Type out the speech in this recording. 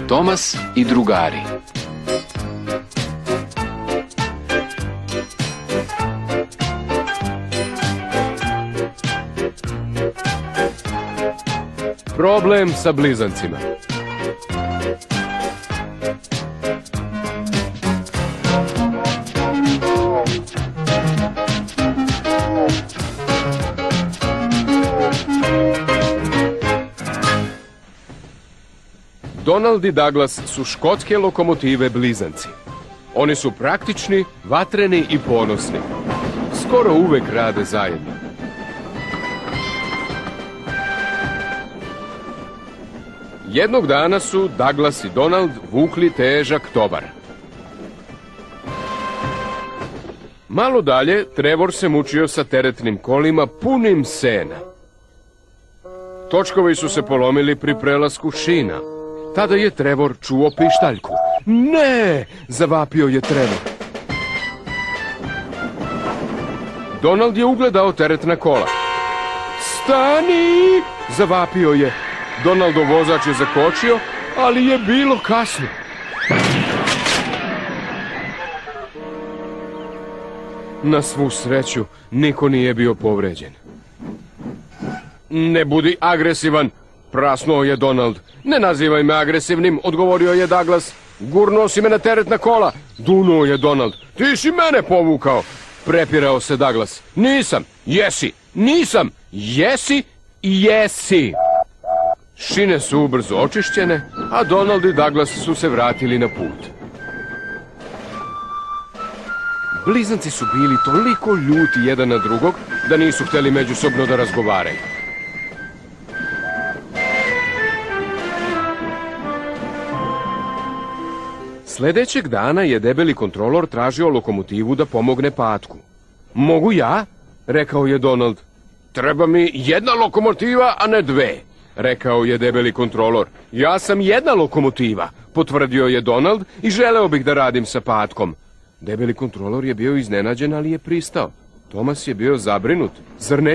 Tomas i drugari. Problem sa blizancima. Donald i Douglas su škotske lokomotive blizanci. Oni su praktični, vatreni i ponosni. Skoro uvek rade zajedno. Jednog dana su Douglas i Donald vukli težak tovar. Malo dalje Trevor se mučio sa teretnim kolima punim sena. Točkovi su se polomili pri prelasku šina. Tada je Trevor čuo pištaljku. Ne! Zavapio je Trevor. Donald je ugledao teretna kola. Stani! Zavapio je. Donaldov vozač je zakočio, ali je bilo kasno. Na svu sreću, niko nije bio povređen. Ne budi agresivan, prasnuo je Donald. Ne nazivaj me agresivnim, odgovorio je Douglas. Gurnuo si me na teretna kola, dunuo je Donald. Ti si mene povukao, prepirao se Douglas. Nisam, jesi, nisam, jesi i jesi. Šine su ubrzo očišćene, a Donald i Douglas su se vratili na put. Blizanci su bili toliko ljuti jedan na drugog da nisu htjeli međusobno da razgovaraju. Sljedećeg dana je debeli kontrolor tražio lokomotivu da pomogne patku. Mogu ja? Rekao je Donald. Treba mi jedna lokomotiva, a ne dve, rekao je debeli kontrolor. Ja sam jedna lokomotiva, potvrdio je Donald i želeo bih da radim sa patkom. Debeli kontrolor je bio iznenađen, ali je pristao. Tomas je bio zabrinut. Zar ne